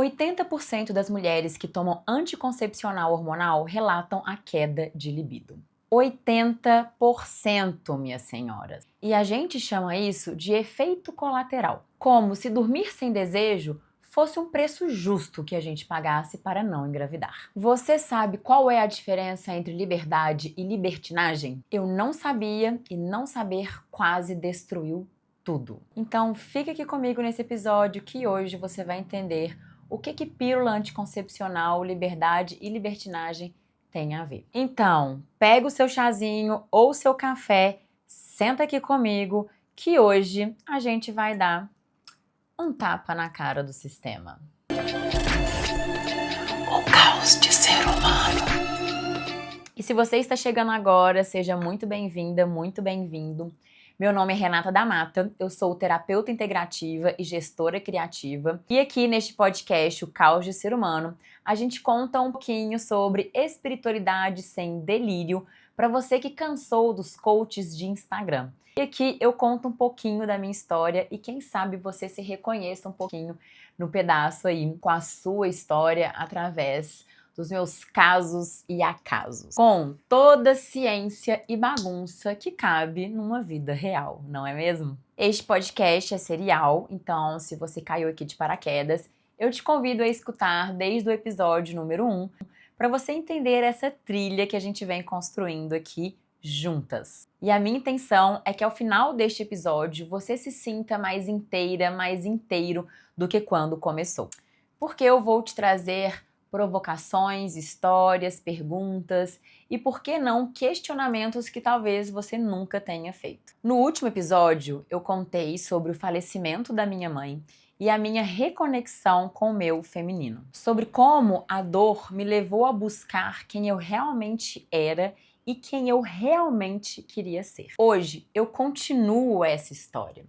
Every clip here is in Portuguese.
80% das mulheres que tomam anticoncepcional hormonal relatam a queda de libido. 80%, minhas senhoras. E a gente chama isso de efeito colateral, como se dormir sem desejo fosse um preço justo que a gente pagasse para não engravidar. Você sabe qual é a diferença entre liberdade e libertinagem? Eu não sabia e não saber quase destruiu tudo. Então fica aqui comigo nesse episódio que hoje você vai entender o que pílula anticoncepcional, liberdade e libertinagem tem a ver. Então, pega o seu chazinho ou o seu café, senta aqui comigo que hoje a gente vai dar um tapa na cara do sistema. O caos de ser humano. E se você está chegando agora, seja muito bem-vinda, muito bem-vindo. Meu nome é Renata da Mata, eu sou terapeuta integrativa e gestora criativa. E aqui neste podcast, O Caos de Ser Humano, a gente conta um pouquinho sobre espiritualidade sem delírio para você que cansou dos coaches de Instagram. E aqui eu conto um pouquinho da minha história e quem sabe você se reconheça um pouquinho no pedaço aí com a sua história através dos meus casos e acasos, com toda ciência e bagunça que cabe numa vida real, não é mesmo? Este podcast é serial, então se você caiu aqui de paraquedas, eu te convido a escutar desde o episódio número 1 para você entender essa trilha que a gente vem construindo aqui juntas. E a minha intenção é que ao final deste episódio você se sinta mais inteira, mais inteiro do que quando começou. Porque eu vou te trazer provocações, histórias, perguntas e, por que não, questionamentos que talvez você nunca tenha feito. No último episódio, eu contei sobre o falecimento da minha mãe e a minha reconexão com o meu feminino. Sobre como a dor me levou a buscar quem eu realmente era e quem eu realmente queria ser. Hoje, eu continuo essa história.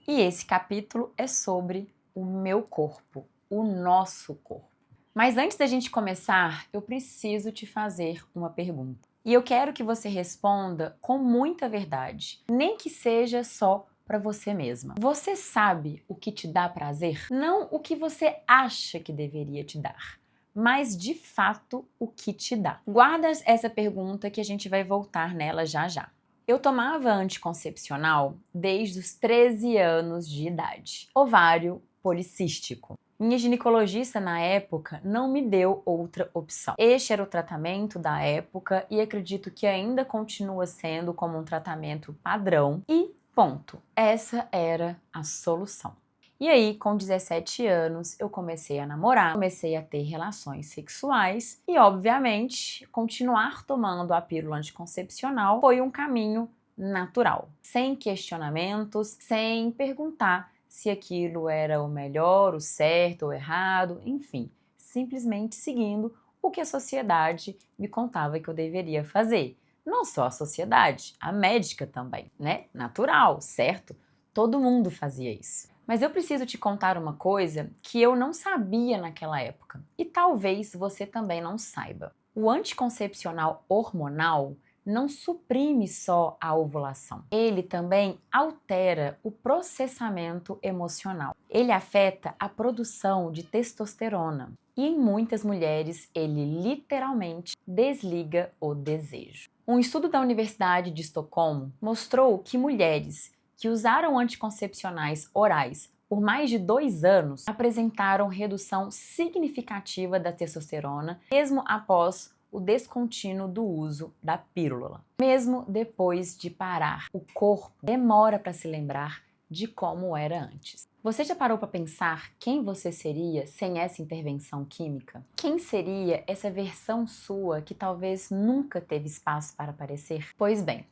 E esse capítulo é sobre o meu corpo, o nosso corpo. Mas antes da gente começar, eu preciso te fazer uma pergunta. E eu quero que você responda com muita verdade, nem que seja só para você mesma. Você sabe o que te dá prazer? Não o que você acha que deveria te dar, mas de fato o que te dá. Guarda essa pergunta que a gente vai voltar nela já já. Eu tomava anticoncepcional desde os 13 anos de idade. Ovário policístico. Minha ginecologista na época não me deu outra opção. Este era o tratamento da época e acredito que ainda continua sendo como um tratamento padrão e ponto. Essa era a solução. E aí, com 17 anos, eu comecei a namorar, comecei a ter relações sexuais e, obviamente, continuar tomando a pílula anticoncepcional foi um caminho natural, sem questionamentos, sem perguntar se aquilo era o melhor, o certo ou errado, enfim, simplesmente seguindo o que a sociedade me contava que eu deveria fazer. Não só a sociedade, a médica também, né? Natural, certo? Todo mundo fazia isso. Mas eu preciso te contar uma coisa que eu não sabia naquela época e talvez você também não saiba. O anticoncepcional hormonal não suprime só a ovulação. Ele também altera o processamento emocional. Ele afeta a produção de testosterona. E em muitas mulheres, ele literalmente desliga o desejo. Um estudo da Universidade de Estocolmo mostrou que mulheres que usaram anticoncepcionais orais por mais de 2 anos apresentaram redução significativa da testosterona, mesmo após o descontínuo do uso da pílula. Mesmo depois de parar, o corpo demora para se lembrar de como era antes. Você já parou para pensar quem você seria sem essa intervenção química? Quem seria essa versão sua que talvez nunca teve espaço para aparecer? Pois bem,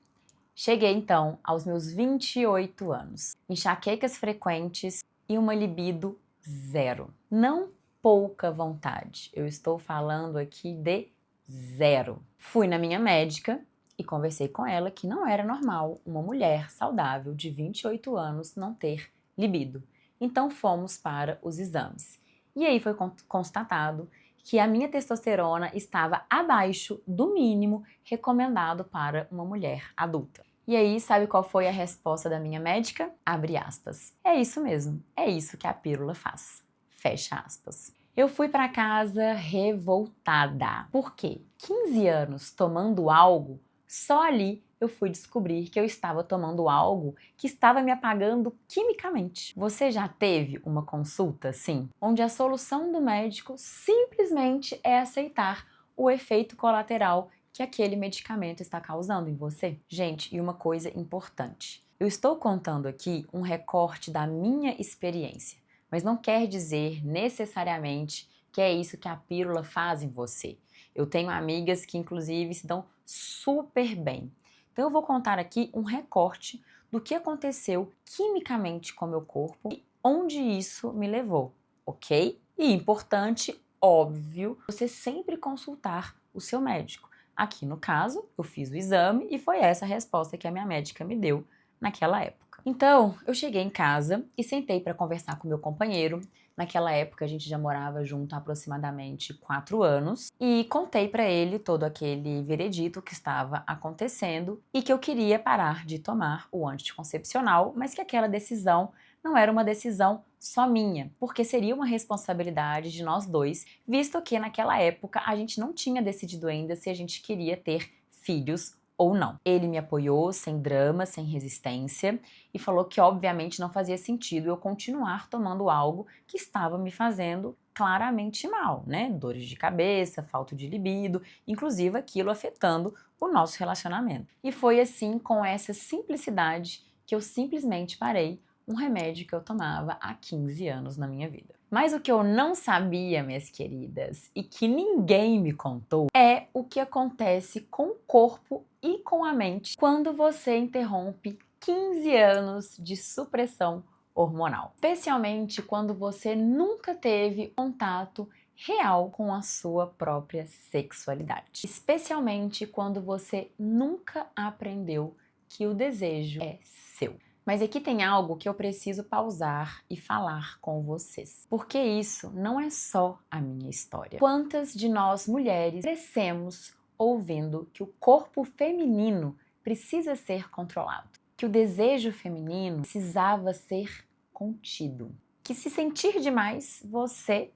cheguei então aos meus 28 anos, enxaquecas frequentes e uma libido zero. Não pouca vontade, eu estou falando aqui de zero. Fui na minha médica e conversei com ela que não era normal uma mulher saudável de 28 anos não ter libido. Então fomos para os exames. E aí foi constatado que a minha testosterona estava abaixo do mínimo recomendado para uma mulher adulta. E aí, sabe qual foi a resposta da minha médica? Abre aspas. É isso mesmo, é isso que a pílula faz. Fecha aspas. Eu fui para casa revoltada. Por quê? 15 anos tomando algo, só ali eu fui descobrir que eu estava tomando algo que estava me apagando quimicamente. Você já teve uma consulta assim, onde a solução do médico simplesmente é aceitar o efeito colateral que aquele medicamento está causando em você? Gente, e uma coisa importante. Eu estou contando aqui um recorte da minha experiência, mas não quer dizer necessariamente que é isso que a pílula faz em você. Eu tenho amigas que inclusive se dão super bem. Então eu vou contar aqui um recorte do que aconteceu quimicamente com o meu corpo e onde isso me levou, ok? E importante, óbvio, você sempre consultar o seu médico. Aqui no caso, eu fiz o exame e foi essa a resposta que a minha médica me deu naquela época. Então, eu cheguei em casa e sentei para conversar com meu companheiro. Naquela época, a gente já morava junto há aproximadamente 4 anos e contei para ele todo aquele veredito que estava acontecendo e que eu queria parar de tomar o anticoncepcional, mas que aquela decisão não era uma decisão só minha, porque seria uma responsabilidade de nós dois, visto que naquela época a gente não tinha decidido ainda se a gente queria ter filhos ou não. Ele me apoiou sem drama, sem resistência e falou que obviamente não fazia sentido eu continuar tomando algo que estava me fazendo claramente mal, né? Dores de cabeça, falta de libido, inclusive aquilo afetando o nosso relacionamento. E foi assim, com essa simplicidade, que eu simplesmente parei um remédio que eu tomava há 15 anos na minha vida. Mas o que eu não sabia, minhas queridas, e que ninguém me contou, é o que acontece com o corpo e com a mente quando você interrompe 15 anos de supressão hormonal. Especialmente quando você nunca teve contato real com a sua própria sexualidade. Especialmente quando você nunca aprendeu que o desejo é seu. Mas aqui tem algo que eu preciso pausar e falar com vocês, porque isso não é só a minha história. Quantas de nós mulheres crescemos ouvindo que o corpo feminino precisa ser controlado, que o desejo feminino precisava ser contido, que se sentir demais você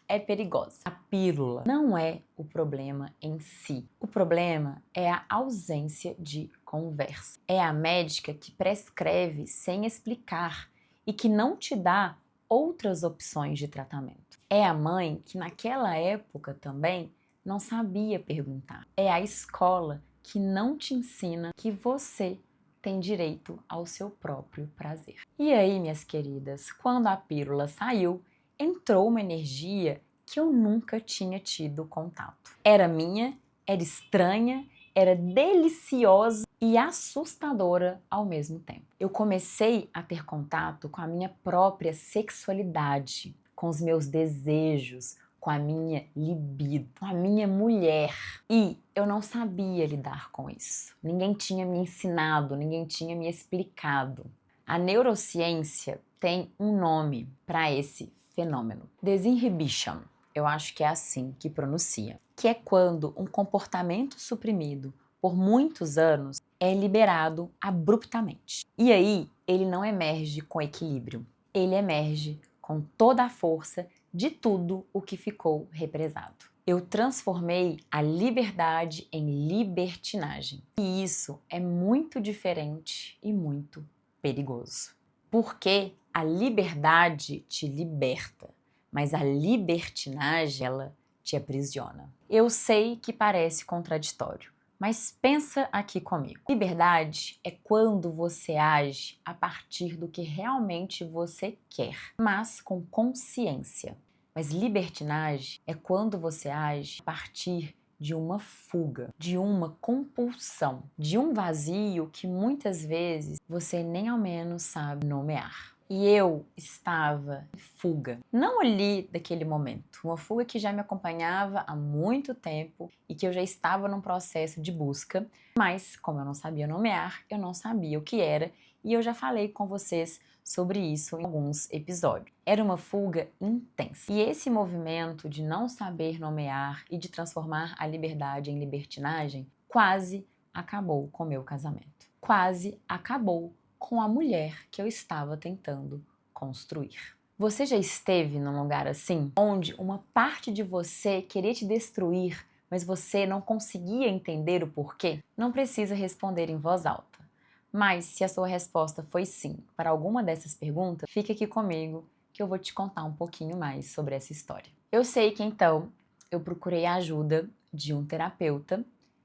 é perigosa. A pílula não é o problema em si. O problema é a ausência de conversa. É a médica que prescreve sem explicar e que não te dá outras opções de tratamento. É a mãe que naquela época também não sabia perguntar. É a escola que não te ensina que você tem direito ao seu próprio prazer. E aí, minhas queridas, quando a pílula saiu, entrou uma energia que eu nunca tinha tido contato. Era minha, era estranha, era deliciosa e assustadora ao mesmo tempo. Eu comecei a ter contato com a minha própria sexualidade, com os meus desejos, com a minha libido, com a minha mulher. E eu não sabia lidar com isso. Ninguém tinha me ensinado, ninguém tinha me explicado. A neurociência tem um nome para esse fenômeno: desinhibition. Eu acho que é assim que pronuncia. Que é quando um comportamento suprimido por muitos anos é liberado abruptamente. E aí ele não emerge com equilíbrio. Ele emerge com toda a força de tudo o que ficou represado. Eu transformei a liberdade em libertinagem. E isso é muito diferente e muito perigoso. Porque a liberdade te liberta, mas a libertinagem, ela te aprisiona. Eu sei que parece contraditório, mas pensa aqui comigo. Liberdade é quando você age a partir do que realmente você quer, mas com consciência. Mas libertinagem é quando você age a partir de uma fuga, de uma compulsão, de um vazio que muitas vezes você nem ao menos sabe nomear. E eu estava em fuga. Não ali daquele momento, uma fuga que já me acompanhava há muito tempo e que eu já estava num processo de busca, mas como eu não sabia nomear, eu não sabia o que era e eu já falei com vocês sobre isso em alguns episódios. Era uma fuga intensa. E esse movimento de não saber nomear e de transformar a liberdade em libertinagem quase acabou com o meu casamento. Quase acabou com a mulher que eu estava tentando construir. Você já esteve num lugar assim, onde uma parte de você queria te destruir, mas você não conseguia entender o porquê? Não precisa responder em voz alta. Mas se a sua resposta foi sim para alguma dessas perguntas, fique aqui comigo que eu vou te contar um pouquinho mais sobre essa história. Eu sei que então eu procurei a ajuda de um terapeuta.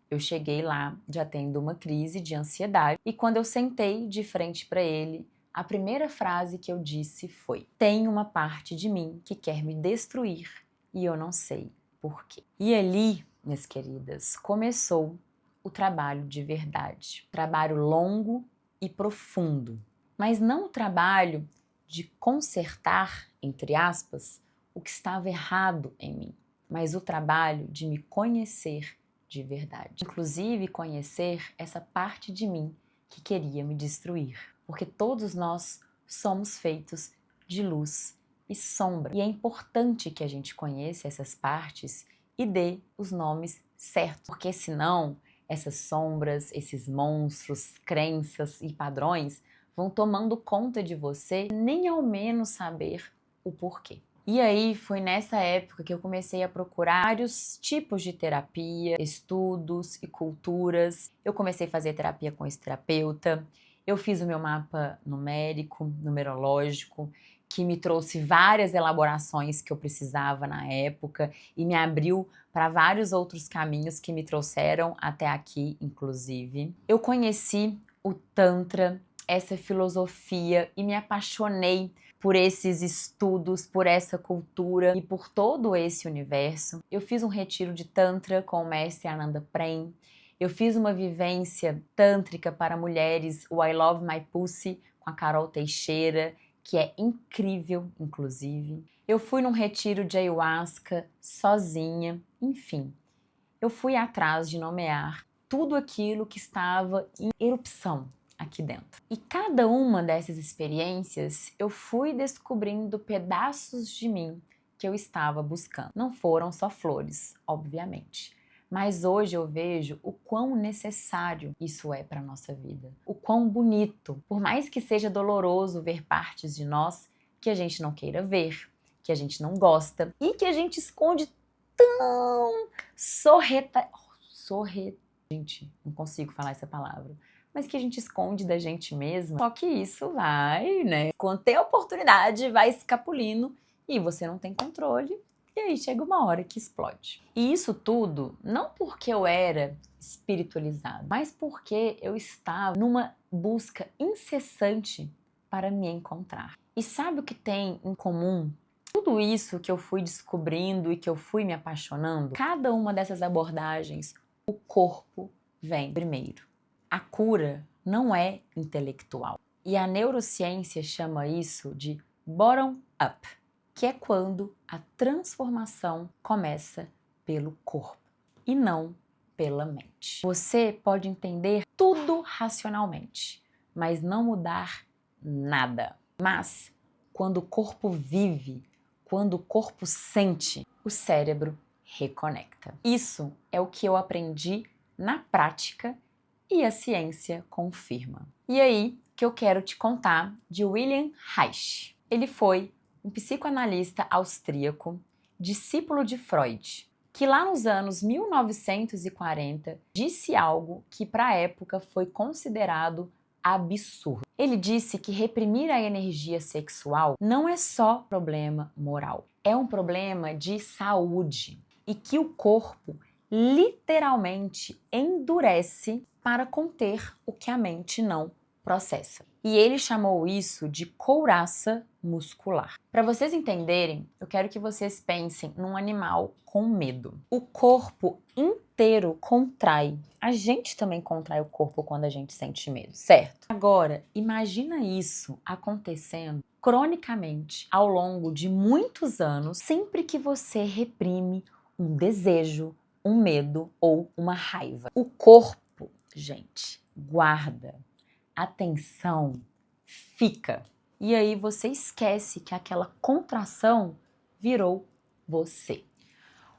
Eu cheguei lá já tendo uma crise de ansiedade e quando eu sentei de frente para ele, a primeira frase que eu disse foi: tem uma parte de mim que quer me destruir e eu não sei por quê. E ali, minhas queridas, começou o trabalho de verdade. Trabalho longo e profundo. Mas não o trabalho de consertar, entre aspas, o que estava errado em mim, mas o trabalho de me conhecer de verdade. Inclusive conhecer essa parte de mim que queria me destruir. Porque todos nós somos feitos de luz e sombra. E é importante que a gente conheça essas partes e dê os nomes certos. Porque senão essas sombras, esses monstros, crenças e padrões vão tomando conta de você, nem ao menos saber o porquê. E aí foi nessa época que eu comecei a procurar vários tipos de terapia, estudos e culturas. Eu comecei a fazer terapia com esse terapeuta. Eu fiz o meu mapa numérico, numerológico, que me trouxe várias elaborações que eu precisava na época e me abriu para vários outros caminhos que me trouxeram até aqui, inclusive. Eu conheci o Tantra, essa filosofia, e me apaixonei por esses estudos, por essa cultura e por todo esse universo. Eu fiz um retiro de Tantra com o mestre Ananda Prem. Eu fiz uma vivência tântrica para mulheres, o I Love My Pussy, com a Carol Teixeira, que é incrível, inclusive. Eu fui num retiro de ayahuasca sozinha, enfim. Eu fui atrás de nomear tudo aquilo que estava em erupção aqui dentro. E cada uma dessas experiências eu fui descobrindo pedaços de mim que eu estava buscando. Não foram só flores, obviamente. Mas hoje eu vejo o quão necessário isso é para a nossa vida. O quão bonito, por mais que seja doloroso ver partes de nós que a gente não queira ver, que a gente não gosta e que a gente esconde tão gente, não consigo falar essa palavra, mas que a gente esconde da gente mesma. Só que isso vai, né? Quando tem oportunidade, vai escapulindo e você não tem controle. E aí chega uma hora que explode. E isso tudo não porque eu era espiritualizado, mas porque eu estava numa busca incessante para me encontrar. E sabe o que tem em comum? Tudo isso que eu fui descobrindo e que eu fui me apaixonando, cada uma dessas abordagens, o corpo vem primeiro. A cura não é intelectual. E a neurociência chama isso de bottom-up, que é quando a transformação começa pelo corpo e não pela mente. Você pode entender tudo racionalmente, mas não mudar nada. Mas quando o corpo vive, quando o corpo sente, o cérebro reconecta. Isso é o que eu aprendi na prática e a ciência confirma. E aí que eu quero te contar de Wilhelm Reich. Ele foi um psicoanalista austríaco, discípulo de Freud, que lá nos anos 1940 disse algo que para a época foi considerado absurdo. Ele disse que reprimir a energia sexual não é só problema moral, é um problema de saúde e que o corpo literalmente endurece para conter o que a mente não processa. E ele chamou isso de couraça muscular. Para vocês entenderem, eu quero que vocês pensem num animal com medo. O corpo inteiro contrai. A gente também contrai o corpo quando a gente sente medo, certo? Agora, imagina isso acontecendo cronicamente ao longo de muitos anos, sempre que você reprime um desejo, um medo ou uma raiva. O corpo, gente, guarda. Atenção, fica. E aí você esquece que aquela contração virou você.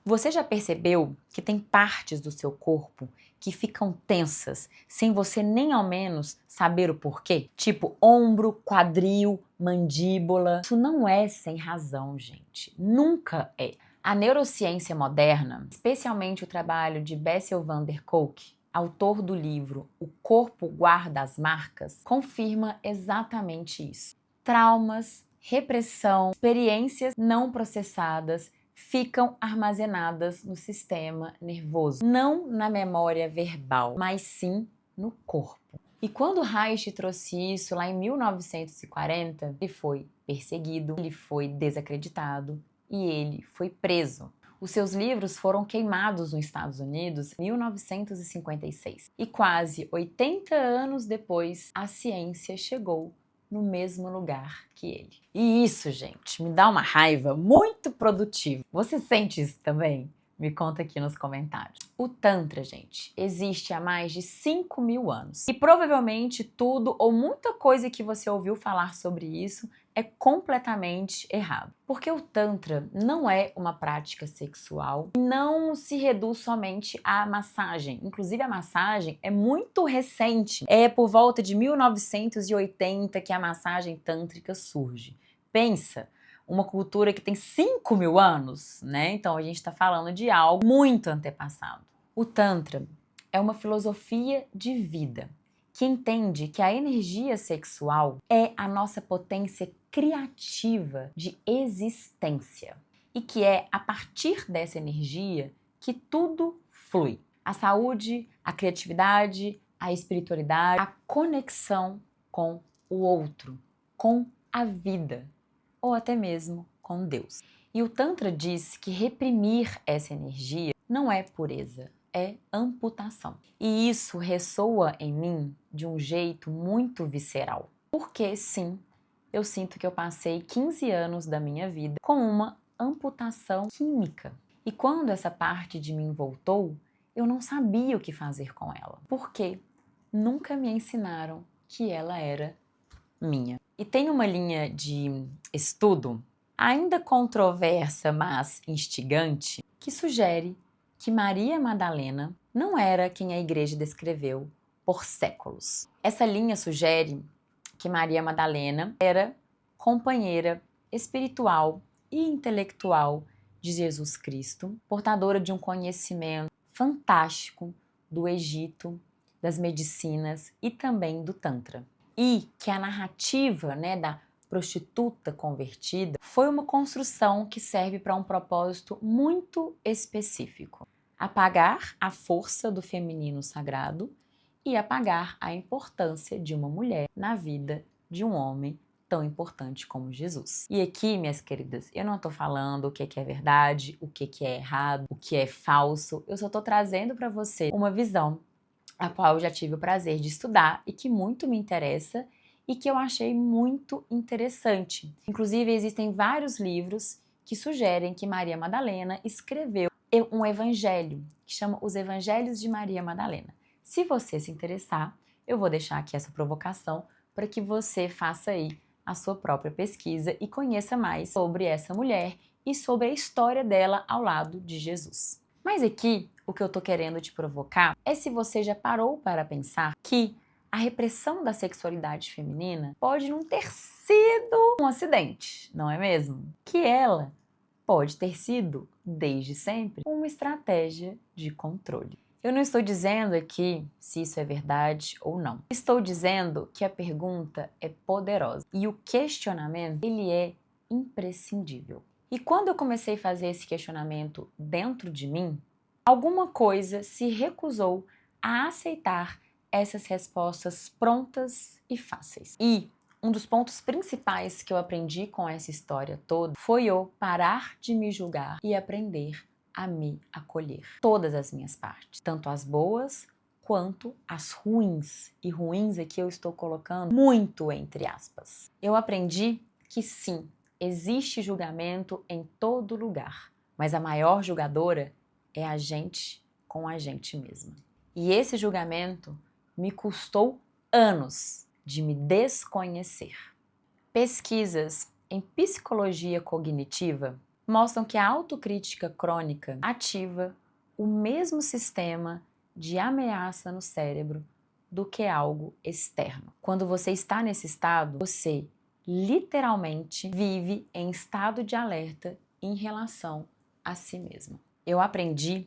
Você já percebeu que tem partes do seu corpo que ficam tensas, sem você nem ao menos saber o porquê? Tipo ombro, quadril, mandíbula. Isso não é sem razão, gente. Nunca é. A neurociência moderna, especialmente o trabalho de Bessel van der Kolk, autor do livro O Corpo Guarda as Marcas, confirma exatamente isso. Traumas, repressão, experiências não processadas ficam armazenadas no sistema nervoso, não na memória verbal, mas sim no corpo. E quando Reich trouxe isso lá em 1940, ele foi perseguido, ele foi desacreditado e ele foi preso. Os seus livros foram queimados nos Estados Unidos em 1956. E quase 80 anos depois, a ciência chegou no mesmo lugar que ele. E isso, gente, me dá uma raiva muito produtiva. Você sente isso também? Me conta aqui nos comentários. O Tantra, gente, existe há mais de 5.000 anos. E provavelmente tudo ou muita coisa que você ouviu falar sobre isso é completamente errado. Porque o Tantra não é uma prática sexual, não se reduz somente à massagem. Inclusive a massagem é muito recente. É por volta de 1980 que a massagem tântrica surge. Pensa, uma cultura que tem 5.000 anos, né? Então a gente está falando de algo muito antepassado. O Tantra é uma filosofia de vida que entende que a energia sexual é a nossa potência criativa de existência e que é a partir dessa energia que tudo flui. A saúde, a criatividade, a espiritualidade, a conexão com o outro, com a vida ou até mesmo com Deus. E o Tantra diz que reprimir essa energia não é pureza, é amputação. E isso ressoa em mim de um jeito muito visceral. Porque sim, eu sinto que eu passei 15 anos da minha vida com uma amputação química. E quando essa parte de mim voltou, eu não sabia o que fazer com ela. Porque nunca me ensinaram que ela era minha. E tem uma linha de estudo, ainda controversa, mas instigante, que sugere que Maria Madalena não era quem a igreja descreveu por séculos. Essa linha sugere que Maria Madalena era companheira espiritual e intelectual de Jesus Cristo, portadora de um conhecimento fantástico do Egito, das medicinas e também do Tantra. E que a narrativa, da prostituta convertida foi uma construção que serve para um propósito muito específico: apagar a força do feminino sagrado e apagar a importância de uma mulher na vida de um homem tão importante como Jesus. E aqui, minhas queridas, eu não estou falando o que é verdade, o que é errado, o que é falso, eu só estou trazendo para você uma visão a qual eu já tive o prazer de estudar e que muito me interessa e que eu achei muito interessante. Inclusive, existem vários livros que sugerem que Maria Madalena escreveu um evangelho, que chama Os Evangelhos de Maria Madalena. Se você se interessar, eu vou deixar aqui essa provocação para que você faça aí a sua própria pesquisa e conheça mais sobre essa mulher e sobre a história dela ao lado de Jesus. Mas aqui, o que eu tô querendo te provocar é se você já parou para pensar que a repressão da sexualidade feminina pode não ter sido um acidente, não é mesmo? Que ela pode ter sido, desde sempre, uma estratégia de controle. Eu não estou dizendo aqui se isso é verdade ou não. Estou dizendo que a pergunta é poderosa e o questionamento, ele é imprescindível. E quando eu comecei a fazer esse questionamento dentro de mim, alguma coisa se recusou a aceitar essas respostas prontas e fáceis. E um dos pontos principais que eu aprendi com essa história toda foi eu parar de me julgar e aprender a me acolher. Todas as minhas partes, tanto as boas quanto as ruins. E ruins aqui eu estou colocando muito entre aspas. Eu aprendi que sim, existe julgamento em todo lugar, mas a maior julgadora é a gente com a gente mesma. E esse julgamento me custou anos de me desconhecer. Pesquisas em psicologia cognitiva mostram que a autocrítica crônica ativa o mesmo sistema de ameaça no cérebro do que algo externo. Quando você está nesse estado, você literalmente vive em estado de alerta em relação a si mesmo. Eu aprendi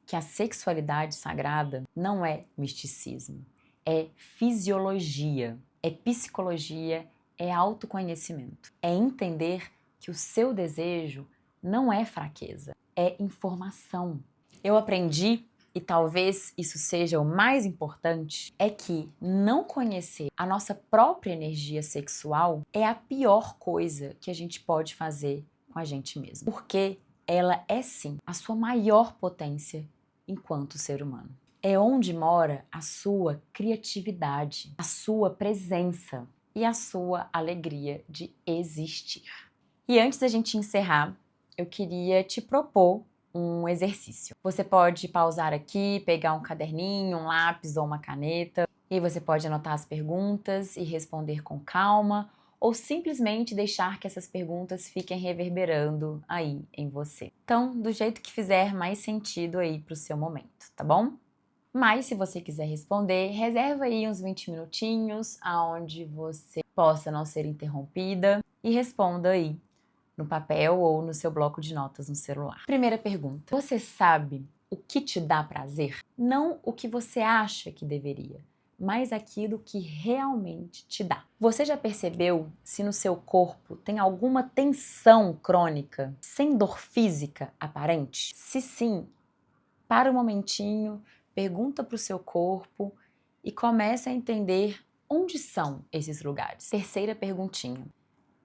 que a sexualidade sagrada não é misticismo, é fisiologia, é psicologia, é autoconhecimento. É entender que o seu desejo não é fraqueza, é informação. Eu aprendi, e talvez isso seja o mais importante, é que não conhecer a nossa própria energia sexual é a pior coisa que a gente pode fazer com a gente mesmo. Porque ela é sim a sua maior potência enquanto ser humano. É onde mora a sua criatividade, a sua presença e a sua alegria de existir. E antes da gente encerrar, eu queria te propor um exercício. Você pode pausar aqui, pegar um caderninho, um lápis ou uma caneta, e você pode anotar as perguntas e responder com calma, ou simplesmente deixar que essas perguntas fiquem reverberando aí em você. Então, do jeito que fizer mais sentido aí para o seu momento, tá bom? Mas se você quiser responder, reserva aí uns 20 minutinhos aonde você possa não ser interrompida e responda aí no papel ou no seu bloco de notas no celular. Primeira pergunta: você sabe o que te dá prazer? Não o que você acha que deveria, mas aquilo que realmente te dá. Você já percebeu se no seu corpo tem alguma tensão crônica, sem dor física aparente? Se sim, para um momentinho, pergunta para o seu corpo e comece a entender onde são esses lugares. Terceira perguntinha: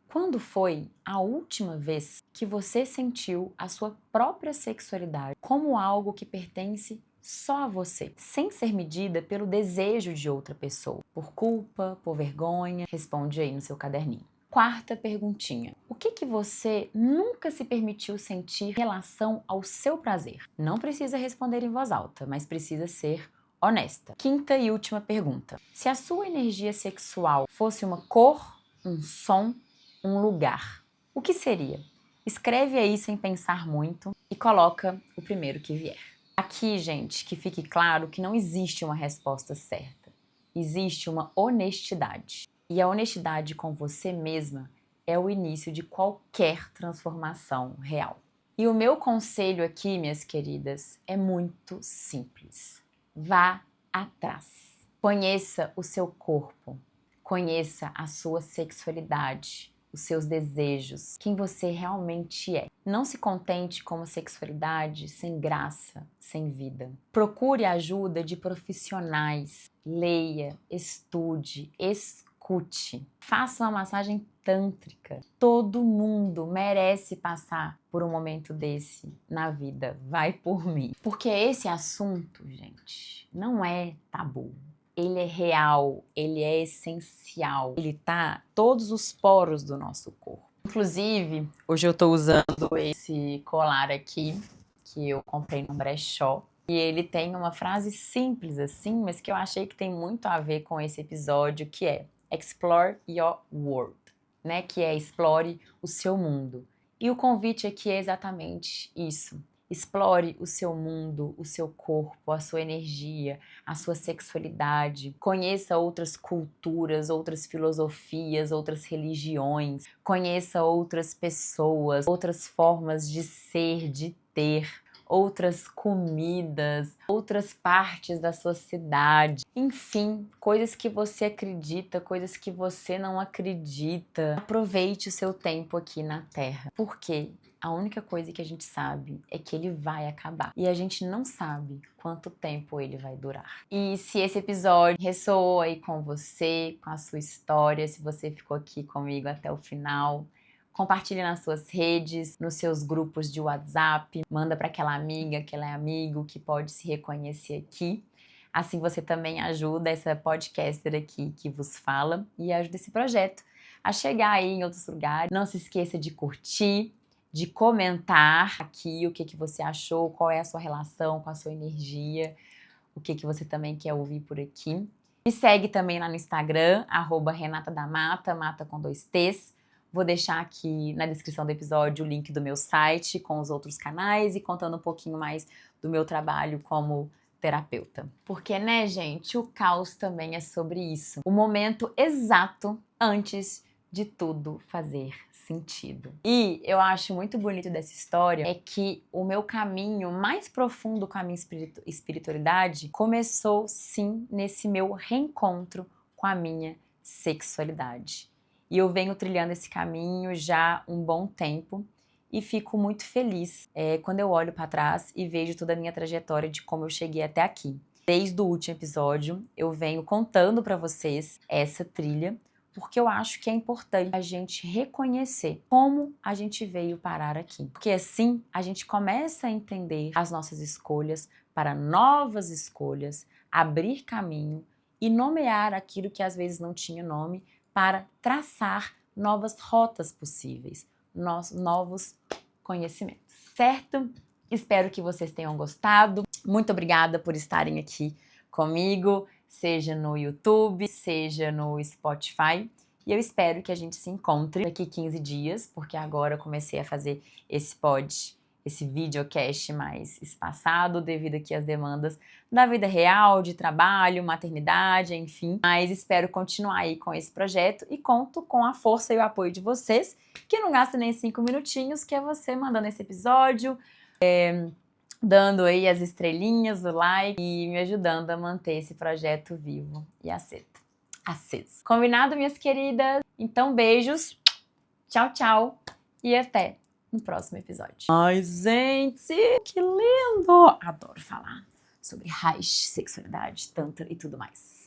quando foi a última vez que você sentiu a sua própria sexualidade como algo que pertence só a você, sem ser medida pelo desejo de outra pessoa? Por culpa, por vergonha? Responde aí no seu caderninho. Quarta perguntinha: o que você nunca se permitiu sentir em relação ao seu prazer? Não precisa responder em voz alta, mas precisa ser honesta. Quinta e última pergunta: se a sua energia sexual fosse uma cor, um som, um lugar, o que seria? Escreve aí sem pensar muito e coloca o primeiro que vier. Aqui, gente, que fique claro que não existe uma resposta certa. Existe uma honestidade. E a honestidade com você mesma é o início de qualquer transformação real. E o meu conselho aqui, minhas queridas, é muito simples. Vá atrás. Conheça o seu corpo. Conheça a sua sexualidade, os seus desejos, quem você realmente é. Não se contente com uma sexualidade sem graça, sem vida. Procure a ajuda de profissionais. Leia, estude, escute. Faça uma massagem tântrica. Todo mundo merece passar por um momento desse na vida. Vai por mim. Porque esse assunto, gente, não é tabu. Ele é real, ele é essencial, ele tá em todos os poros do nosso corpo. Inclusive, hoje eu tô usando esse colar aqui, que eu comprei no brechó, e ele tem uma frase simples assim, mas que eu achei que tem muito a ver com esse episódio, que é Explore your world, né? Que é explore o seu mundo. E o convite aqui é exatamente isso. Explore o seu mundo, o seu corpo, a sua energia, a sua sexualidade. Conheça outras culturas, outras filosofias, outras religiões. Conheça outras pessoas, outras formas de ser, de ter, outras comidas, outras partes da sua cidade. Enfim, coisas que você acredita, coisas que você não acredita. Aproveite o seu tempo aqui na Terra. Por quê? A única coisa que a gente sabe é que ele vai acabar. E a gente não sabe quanto tempo ele vai durar. E se esse episódio ressoou aí com você, com a sua história, se você ficou aqui comigo até o final, compartilhe nas suas redes, nos seus grupos de WhatsApp, manda para aquela amiga, aquele amigo que pode se reconhecer aqui. Assim você também ajuda essa podcaster aqui que vos fala e ajuda esse projeto a chegar aí em outros lugares. Não se esqueça de curtir, de comentar aqui o que você achou, qual é a sua relação com a sua energia, o que você também quer ouvir por aqui. Me segue também lá no Instagram, @RenataDaMata, mata com 2 T's. Vou deixar aqui na descrição do episódio o link do meu site com os outros canais e contando um pouquinho mais do meu trabalho como terapeuta. Porque, né, gente, o caos também é sobre isso. O momento exato antes de tudo fazer sentido. E eu acho muito bonito dessa história é que o meu caminho mais profundo com a minha espiritualidade começou, sim, nesse meu reencontro com a minha sexualidade. E eu venho trilhando esse caminho já um bom tempo e fico muito feliz quando eu olho para trás e vejo toda a minha trajetória de como eu cheguei até aqui. Desde o último episódio, eu venho contando para vocês essa trilha, porque eu acho que é importante a gente reconhecer como a gente veio parar aqui. Porque assim a gente começa a entender as nossas escolhas para novas escolhas, abrir caminho e nomear aquilo que às vezes não tinha nome para traçar novas rotas possíveis, novos conhecimentos, certo? Espero que vocês tenham gostado. Muito obrigada por estarem aqui comigo, seja no YouTube, seja no Spotify. E eu espero que a gente se encontre daqui 15 dias, porque agora eu comecei a fazer esse videocast mais espaçado, devido aqui às demandas da vida real, de trabalho, maternidade, enfim. Mas espero continuar aí com esse projeto e conto com a força e o apoio de vocês, que não gasta nem 5 minutinhos, que é você mandando esse episódio, dando aí as estrelinhas, o like e me ajudando a manter esse projeto vivo e aceso. Combinado, minhas queridas? Então, beijos, tchau, tchau e até no próximo episódio. Ai, gente, que lindo! Adoro falar sobre raiz, sexualidade, tantra e tudo mais.